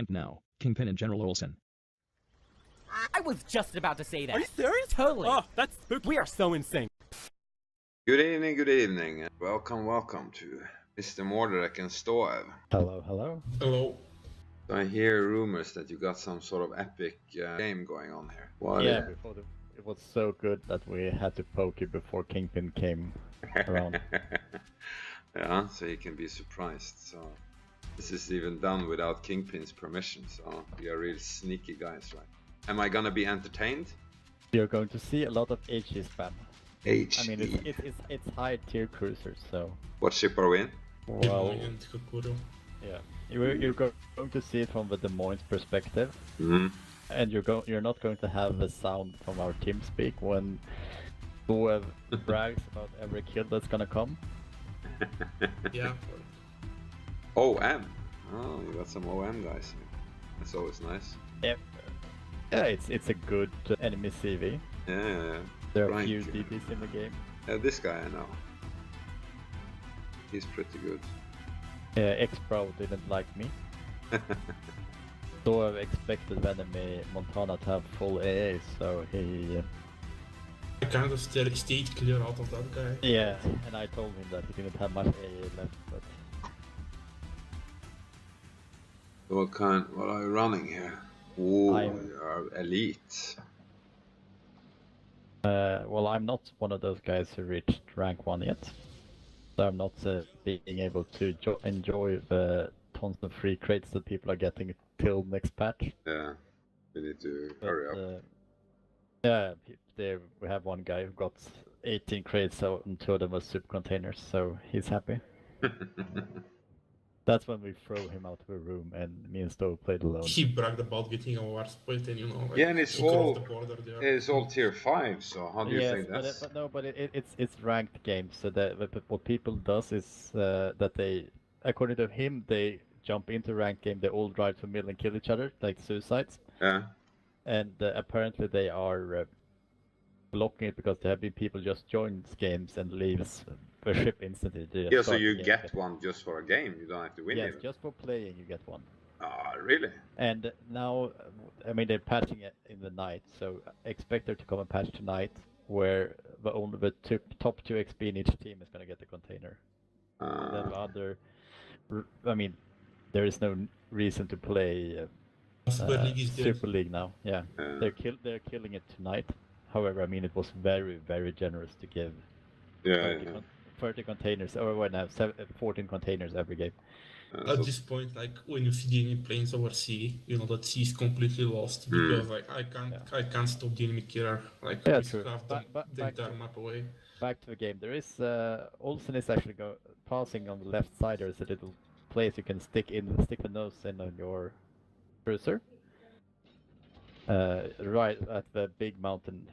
ranked now. Kingpin and General Olsen. I was just about to say that. Are you serious? Totally. Oh, that's spooky. We are so in sync. Good evening. Welcome to Mr. Mordrek and Stoev. Hello. So I hear rumors that you got some sort of epic game going on here. What Yeah, it was so good that we had to poke it before Kingpin came around. Yeah, so you can be surprised. So this is even done without Kingpin's permission, so we are real sneaky guys, right? Am I gonna be entertained? You're going to see a lot of HE spam. HE. I mean, it's high tier cruisers, so... What ship are we in? Well, yeah. You're going to see it from the Des Moines perspective. Mm-hmm. And you're not going to have the sound from our team speak when whoever brags about every kill that's gonna come. Yeah. OM. Oh, you got some OM guys here. That's always nice. Yeah, it's a good enemy CV. Yeah. There are a Frank, few DBs in the game. This guy I know. He's pretty good. X-Pro didn't like me. So I expected enemy Montana to have full AA, so he... I kind of stayed clear out of that guy. Yeah, and I told him that he didn't have much AA left, but... What are you running here? Ooh, you are elite. Well, I'm not one of those guys who reached rank 1 yet. So I'm not being able to enjoy the tons of free crates that people are getting till next patch. Yeah, we need to hurry up. Yeah, we have one guy who got 18 crates, so and 2 of them were soup containers, so he's happy. That's when we throw him out of a room and me and Stowe played alone. He bragged about getting a war split and like, yeah, and it's all tier 5, so how do you think that's... It's ranked games, so what people does is that they, according to him, they jump into ranked game, they all drive to middle and kill each other, like suicides. Yeah. And apparently they are blocking it because there have been people just join games and leaves the ship instantly. Yeah, so you get one just for a game, you don't have to win it. Yes, just for playing you get one. Ah, really? And now, I mean, they're patching it in the night, so expect there to come a patch tonight where the top 2 XP in each team is going to get the container. And then the other, I mean, there is no reason to play Super League now. Yeah, they're killing it tonight. However, I mean, it was very, very generous to give 30 containers, or when I have 14 containers every game. At this point, like when you see the enemy planes over sea, you know that sea is completely lost because like I can't stop the enemy killer. Like yeah, we true. have the entire map away. Back to the game. There is Olsen is actually passing on the left side. There's a little place you can stick the nose in on your cruiser. Right at the big mountain.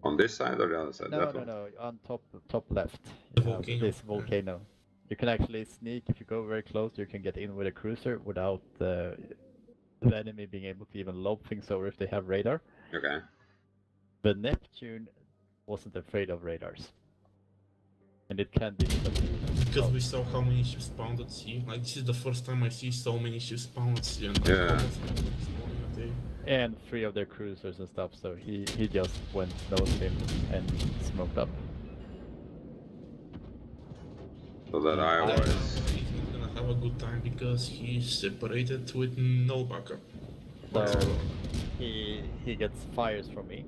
On this side or the other side? No, on top left. This volcano. You can actually sneak, if you go very close, you can get in with a cruiser without the enemy being able to even lob things over if they have radar. Okay. But Neptune wasn't afraid of radars. And it can be... Because we saw how many ships spawned at sea. Like, this is the first time I see so many ships spawned at sea. And and 3 of their cruisers and stuff, so he just went nose him and smoked up. So that Iowa is... He's gonna have a good time because he's separated with no backup. So he gets fires from me.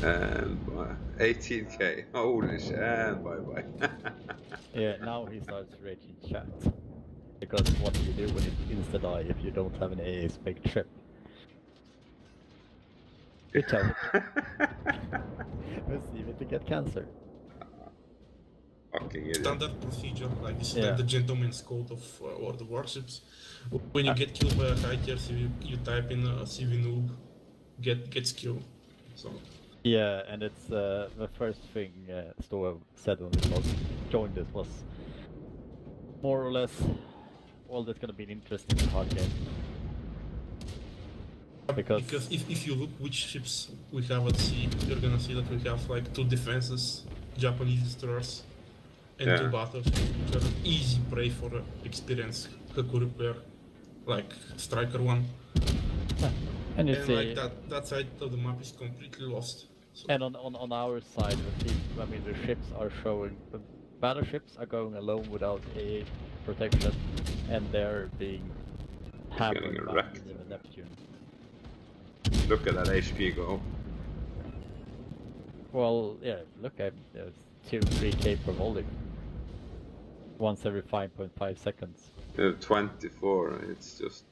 And 18k. Holy shit, and bye. Yeah, now he starts raging chat. Because what do you do when you insta-die if you don't have an AA spec trip? You tell it. Receive it to get cancer. Fucking idiot. Standard procedure, like this is like the gentleman's code of all the warships. When you get killed by a high tier CV, you type in CV noob, gets killed. So. Yeah, and it's the first thing Stoa said when we joined this was more or less, well, that's gonna be an interesting hard game. Because if you look which ships we have at sea, you're gonna see that we have like 2 defenses, Japanese destroyers, and 2 battleships, which are easy prey for a experienced Haku repair, like Striker one. And you And see, like that side of the map is completely lost. So, and on our side, the ships are showing, the battleships are going alone without AA protection, and they're being hammered Getting by wrecked. the Neptune. Look at that HP go. Well, yeah, look at 2-3k per volley. Once every 5.5 seconds. 24, it's just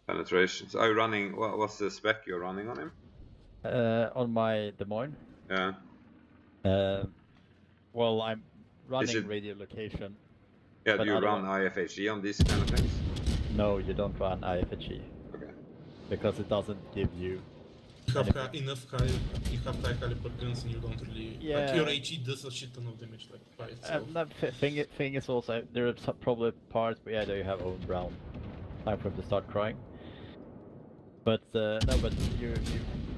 penetrations. Are you running, what's the spec you're running on him? On my Des Moines, Yeah. well, I'm running it- radio location. Yeah, But do you run otherwise- IFHE on these kind of things? No, you don't run IFHE, Okay. because it doesn't give you... you have anything. you have high caliber guns and you don't really... Yeah. Like, your HE does a shit ton of damage, like, by itself. Thing is also, there are probably parts where there you have Owen Brown. Time for him to start crying. But no, but you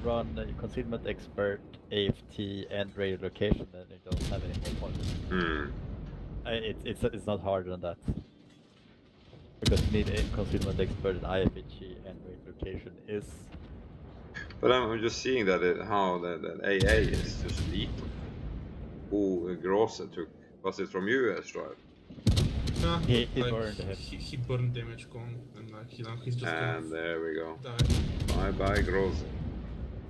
run Concealment Expert, AFT, and Radio Location, then you don't have any more points. It's not harder than that. Because you need a Concealment Expert and IFHE and Radio Location is... But I'm just seeing that how that AA is just lethal. Oh, Grosse took, was it from you, Strive? Yeah, He like, burned him. He burned damage gone, and like, he's just And gonna there we go. die. Bye bye, Grosse.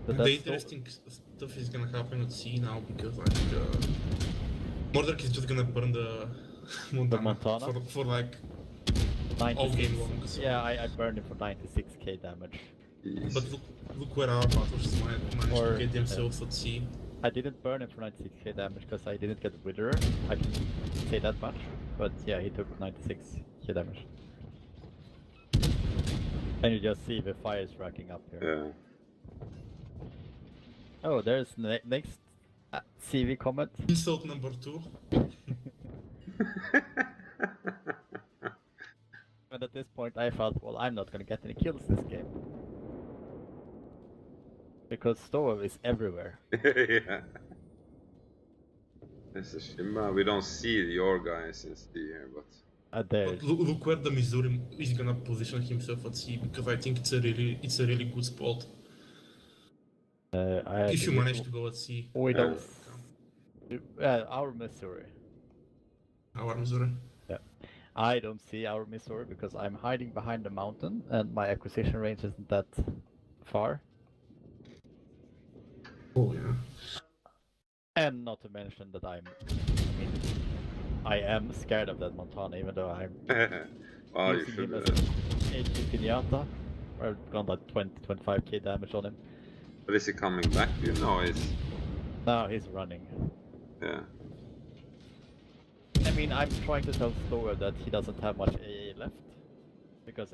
But The that's interesting stuff is gonna happen at sea now, because like Mordrek is just gonna burn the Montana? for like 96. all game long. So. Yeah, I burned him for 96k damage. Jeez. But look where our battles managed Or- to get themselves at sea. I didn't burn him for 96k damage because I didn't get Witherer. I can say that much. But yeah, he took 96k damage. And you just see the fires racking up here. Yeah. Oh, there's next CV comment. Insult number 2. And at this point I thought, well, I'm not gonna get any kills this game. Because Stoev is everywhere. Yeah. This is Shima. We don't see your guys in sea here, but There. But look where the Missouri is gonna position himself at sea, because I think it's a really good spot. If you manage to go at sea. We don't. Our Missouri. Our Missouri. I don't see our Missouri because I'm hiding behind the mountain and my acquisition range isn't that far. Oh yeah. And not to mention that I am scared of that Montana, even though I'm well, you using should him do as that. an HE Pinata. I've gone like 20-25k damage on him. But is he coming back? Do you know? It's Now he's running. yeah. I mean, I'm trying to tell Stoev that he doesn't have much AA left. Because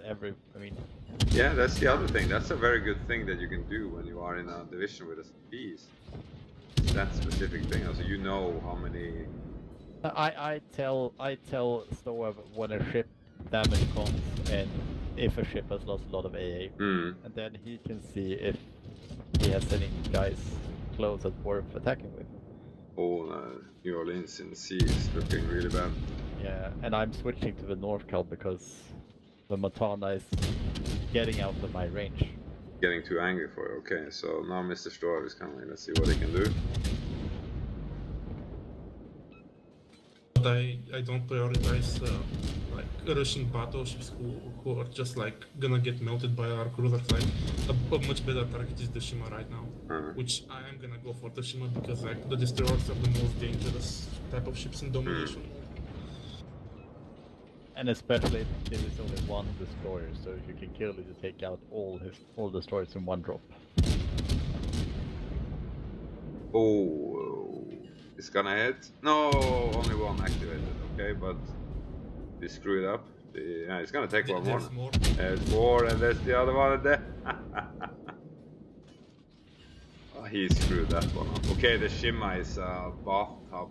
Yeah, that's the other thing. That's a very good thing that you can do when you are in a division with a piece. That specific thing. So you know how many. I tell Stoev when a ship damage comes and if a ship has lost a lot of AA, and then he can see if he has any guys close that worth attacking with. Oh, New Orleans in the sea is looking really bad. Yeah, and I'm switching to the North Cal because the Montana is getting out of my range. Getting too angry for it. Okay, so now Mr. Stoev is coming. Let's see what he can do. But I don't prioritize like rushing battleships who are just like gonna get melted by our cruisers. Like a much better target is the Shima right now, which I am gonna go for the Shima because like the destroyers are the most dangerous type of ships in domination. And especially if there is only one destroyer, so if you can kill it, you take out all destroyers in one drop. Oh, it's gonna hit. No, only one activated. Okay, but we screwed up. Yeah, it's gonna take one more. There's more. There's more, and there's the other one there. Oh, he screwed that one up. Okay, the Shima is a bathtub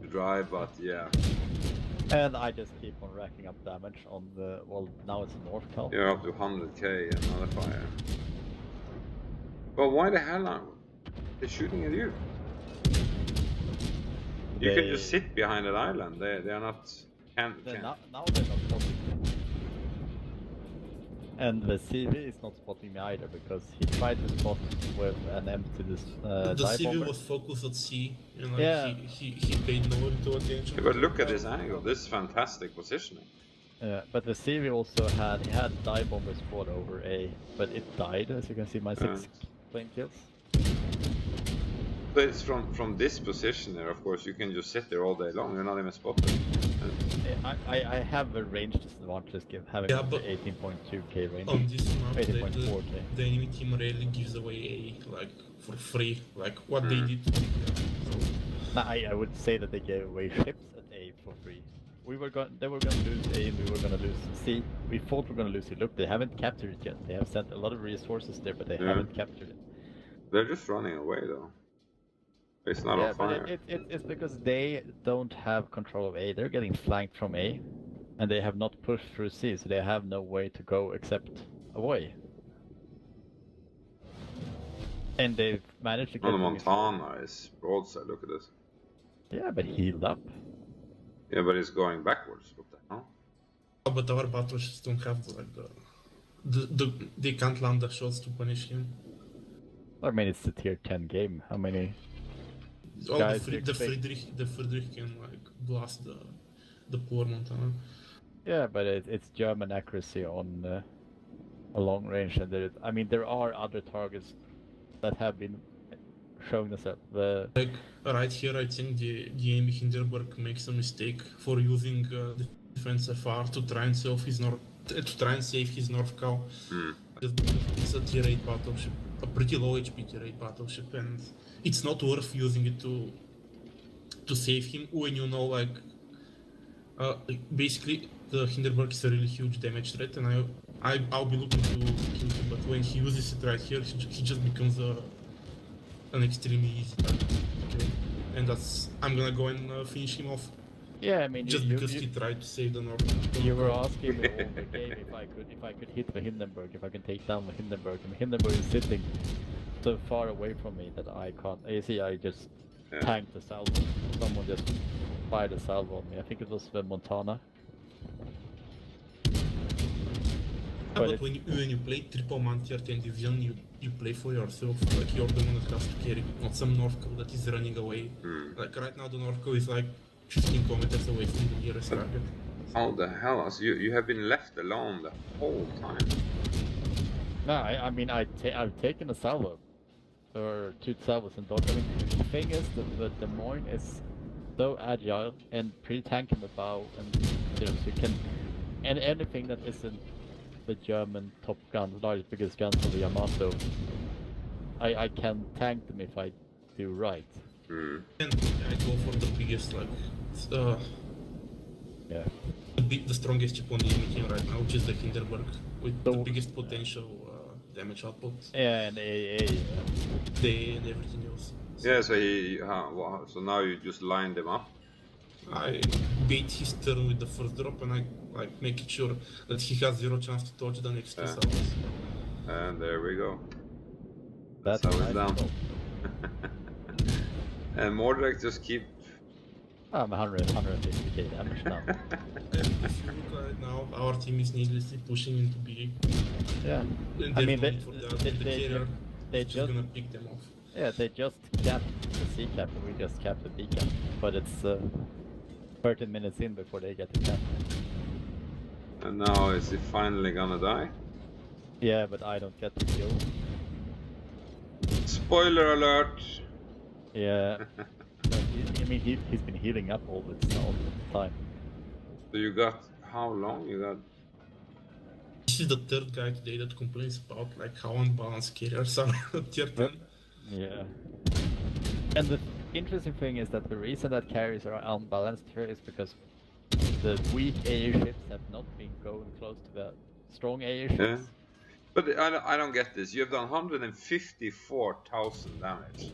to drive, but yeah. And I just keep on racking up damage on the, well, now it's North Cal. You're up to 100k and another fire. Well, why the hell are they shooting at you? You can just sit behind an island. They are not Can. Now they're not spotting me. And the CV is not spotting me either because he tried to spot with an empty The dive CV bomber. was focused at C, and like Yeah. he paid no little attention. Yeah, but look at this angle. This is fantastic positioning. But the CV also had dive bomber squad over A, but it died as you can see my 6 plane kills. But it's from this position there, of course, you can just sit there all day long. You're not even spotted. I have a range disadvantage having Yeah, but 18.2k range. On this map, 18.4k. the enemy team rarely gives away A like for free, like what they did. So, I would say that they gave away ships at A for free. They were going to lose A and we were going to lose C. We thought we were going to lose C. Look, they haven't captured it yet. They have sent a lot of resources there, but they haven't captured it. They're just running away though. It's not on fire. But it's because they don't have control of A. They're getting flanked from A, and they have not pushed through C, so they have no way to go except away. And they've managed to get... On the Montana is broadside, look at this. Yeah, but healed up. Yeah, but it's going backwards. What the hell? but our battleships don't have like they can't land the shots to punish him. I mean, it's a tier 10 game. How many... Oh, guys the Friedrich can like blast the poor Montana. Yeah, but it's German accuracy on a long range, and there are other targets that have been showing themselves. Like right here, I think the DMG Hindenburg makes a mistake for using the defense FR to try and save his North cow. Just because it's a tier 8 battleship, a pretty low HP tier 8 battleship, and it's not worth using it to save him when you know like basically the Hindenburg is a really huge damage threat, and I'll be looking to kill him, but when he uses it right here, he just becomes an extremely easy target. Okay, and I'm gonna go and finish him off. Yeah, I mean, just because he tried to save the North. You were asking me all the game if I could hit the Hindenburg, if I can take down the Hindenburg, and the Hindenburg is sitting so far away from me that I can't. You see, I just tanked the salvo. Someone just fired a salvo on me. I think it was the Montana. But when you play triple man tier 10 division, you play for yourself. Like you're the one that has to carry, not some Northco that is running away. Like right now, the Northco is like 15 kilometers away from the nearest target. How the hell? So you have been left alone the whole time. No, I mean I've taken a salvo, or 2 salvos and dodge. I mean, the thing is the Des Moines is so agile and pretty tanky in the bow, and so you can, and anything that isn't the German top gun, the largest biggest guns of the Yamato, I can tank them if I do right. And I go for the biggest the strongest chip on the enemy team right now, which is the Hindenburg, with the biggest potential damage output. Yeah, and AA. They and everything else. Yeah, so so now you just line them up. I bait his turn with the first drop, and I like make sure that he has 0 chance to dodge the next 2 salvos. And there we go. That's how it's nice done. And Mordrek just keep. I'm 150k damage now. If you look right now, our team is needlessly pushing into B. Yeah. And I mean, they just gonna pick them off. Yeah, they just capped the C cap and we just capped the B cap. But it's 30 minutes in before they get the cap. And now is he finally gonna die? Yeah, but I don't get the kill. Spoiler alert! Yeah. I mean, he's been healing up all the time. So you got how long? You got. This is the 3rd guy today that complains about like how unbalanced carriers are at tier 10. Yeah. And the interesting thing is that the reason that carriers are unbalanced here is because the weak AA ships have not been going close to the strong AA ships. Yeah. But I don't get this. You have done 154,000 damage.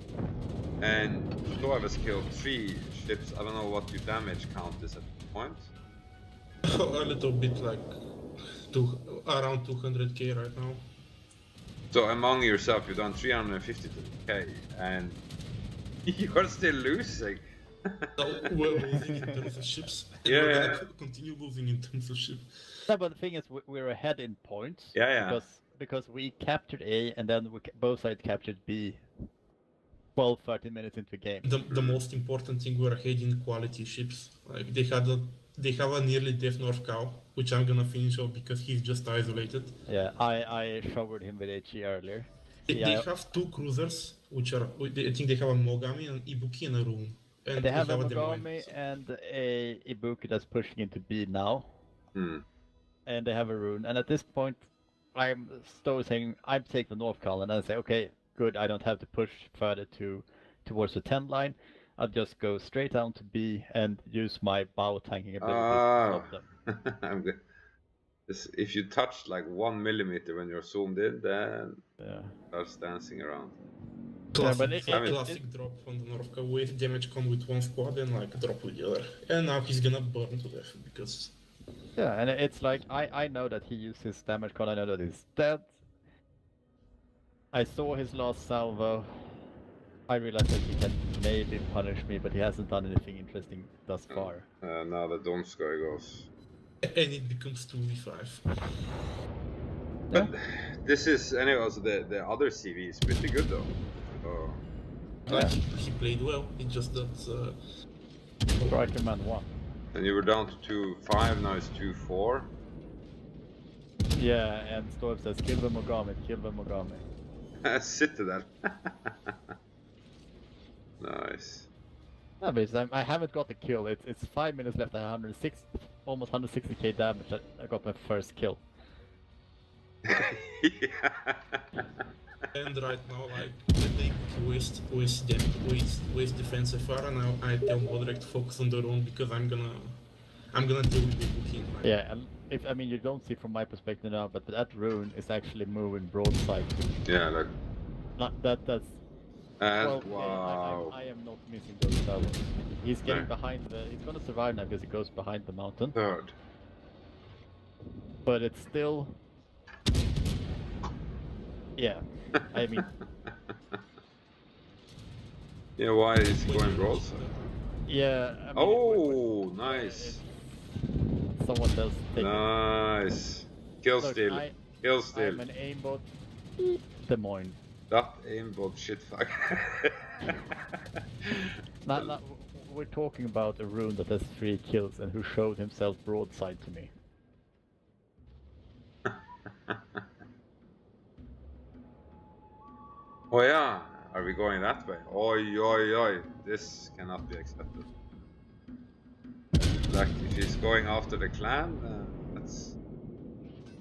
And Stoev has killed 3 ships. I don't know what your damage count is at this point. A little bit like around 200k right now. So among yourself, you've done 350k, and you're still losing. So we're losing in terms of ships, and Yeah, we're yeah. gonna continue losing in terms of ships. No, but the thing is, we're ahead in points. Yeah, yeah. Because we captured A and then both sides captured B 12, 13 minutes into the game. The most important thing, we're ahead in quality ships. Like they have a nearly death North Cow, which I'm gonna finish off because he's just isolated. Yeah, I showered him with HE earlier. They have two cruisers, which are I think they have a Mogami, an Ibuki, and a Rune. And They have a Des Moines, Mogami so- and a Ibuki that's pushing into B now. Hmm. And they have a rune. And at this point, I'm still saying I'm taking the North Column, and I say, okay, good, I don't have to push further towards the 10 line. I'll just go straight down to B and use my bow tanking abilities to stop them. I'm good. If you touch like 1 millimeter when you're zoomed in, then Yeah. starts dancing around. Classic, but classic drop on the North Cow with damage come with one squad and like drop with the other. And now he's gonna burn to death because Yeah, and it's like, I know that he used his damage card, I know that he's dead. I saw his last salvo. I realized that he can maybe punish me, but he hasn't done anything interesting thus far. Now the Donskoy goes. and it becomes 2v5. But this is anyway. Also, the other CV is pretty good though. Oh. Like, he played well, it's just that Striker Man 1. And you were down to 2-5. Now it's 2-4. Yeah, and Storm says, kill the Mogami, kill the Mogami. Citadel. Nice. No, but I haven't got the kill. It's 5 minutes left at 106, almost 160k damage. I got my first kill. Yeah. and right now like they waste defensive far, and now I tell Modrek to focus on the rune because I'm gonna deal with the booking. Right? Yeah, and I mean you don't see from my perspective now, but that rune is actually moving broadside. Yeah, like. That's. And 12K. wow. I am not missing those salvos. He's getting behind he's gonna survive now because he goes behind the mountain. Third. But it's still. Yeah, I mean. Yeah, why is he going broadside? Yeah. I mean, Oh, nice. Someone else take it. Nice. Kill Look, steal. Kill steal. I'm an aimbot. Des Moines. That aimbot shit fuck. Not, we're talking about a rune that has 3 kills and who showed himself broadside to me. Oh yeah, are we going that way? Oi, oi, oi. This cannot be accepted. Like, if he's going after the clan, that's...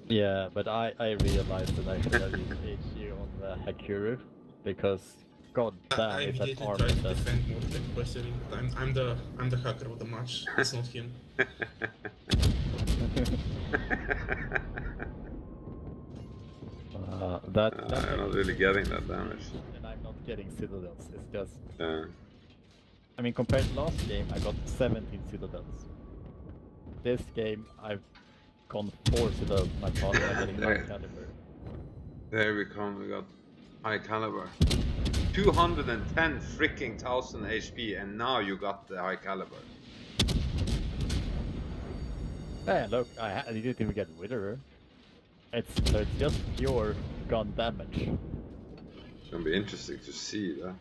Yeah, but I realized that I should have used HG on the Hakuru because god damn I it's that immediately armor tried to that defend Modrek by saying that I'm the hacker of the match. It's not him. that I'm not really getting that damage. and I'm not getting citadels. It's just Yeah. I mean compared to last game I got 17 citadels. This game I've gone 4 citadels, my partner are getting high caliber. There we come, we got high caliber. 210 freaking thousand HP, and now you got the high caliber. Hey, look, I didn't even get Witherer. It's just pure gun damage. It's gonna be interesting to see that.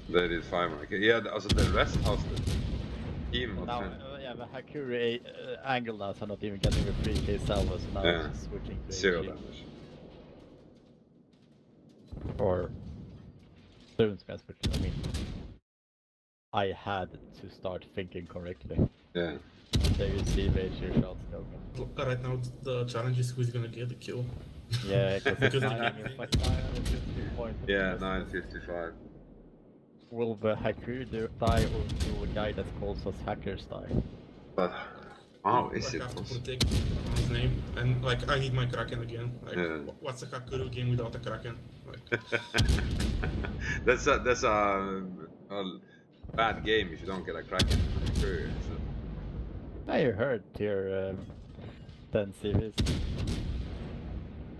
They did 5 more. Okay. Yeah, also the rest of the team of Now, 10. yeah, the Hakuri angle now, so not even getting the 3k salvo, so now Yeah. it's switching to 0 HG. damage. Or Stone's gonna switch. I mean, I had to start thinking correctly. Yeah. There you see the HG shots going. Right now the challenge is who's gonna get the kill. Yeah, because Because it's the 950 points. Yeah, 955. Will the hacker die or will the guy that calls us hackers die? But wow, I is it have to possible? protect his name, and like I need my Kraken again. Like, Yeah. what's a hacker game without a Kraken? Like, that's a bad game if you don't get a Kraken. Sure, so. I heard tier 10 series.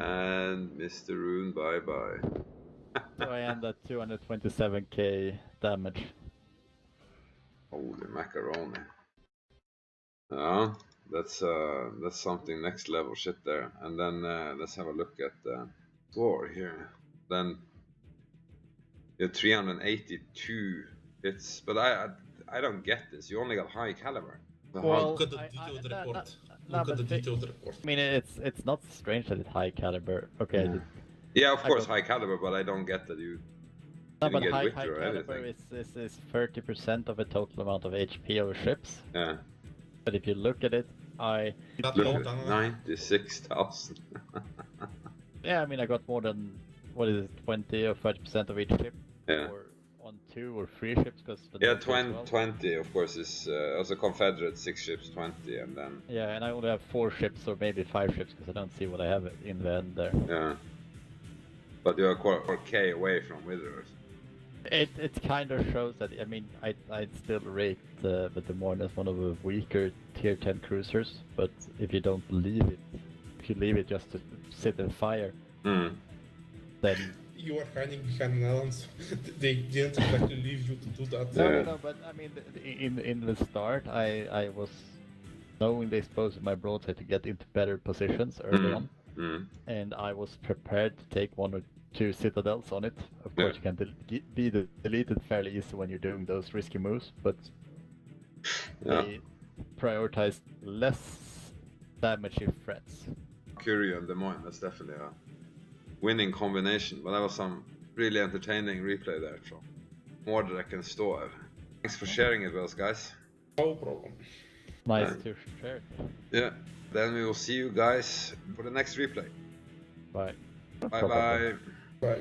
And Mr. Rune, bye bye. So I end at 227k damage. Holy macaroni. Yeah, that's something next level shit there. And then let's have a look at the score here. Then you're 382 hits, but I don't get this. You only got high caliber. Well, Look at the detailed report. Look at the detailed report. I mean, it's not strange that it's high caliber. Okay. Yeah, of course, got- high caliber, but I don't get that you No, didn't but get high Wither or caliber anything. is 30% of the total amount of HP of ships. Yeah, But if you look at it, That look low at down. 96,000. yeah, I mean, I got more than, what is it, 20 or 30% of each ship? Yeah. Or on 2 or 3 ships, because... Yeah, 20 of course is also Confederate 6 ships 20, and then Yeah, and I only have 4 ships or maybe 5 ships, because I don't see what I have in the end there. yeah. But you're 4k away from Witherers. It kind of shows that, I mean, I'd still rate the Morn as one of the weaker tier 10 cruisers, but if you don't leave it, if you leave it just to sit and fire, then... You are hiding behind an island, so they didn't exactly leave you to do that. No, but I mean, in the start, I was knowing they exposed my broadside to get into better positions early on, and I was prepared to take 1 or 2 citadels on it. Of course, you can be deleted fairly easy when you're doing those risky moves, but they prioritized less damaging threats. Curio and Des Moines, that's definitely a winning combination, but that was some really entertaining replay there from Mordrek and stoev. Thanks for sharing it with us, guys. No problem. Nice to share. Yeah, then we will see you guys for the next replay. Bye. Bye bye. Bye.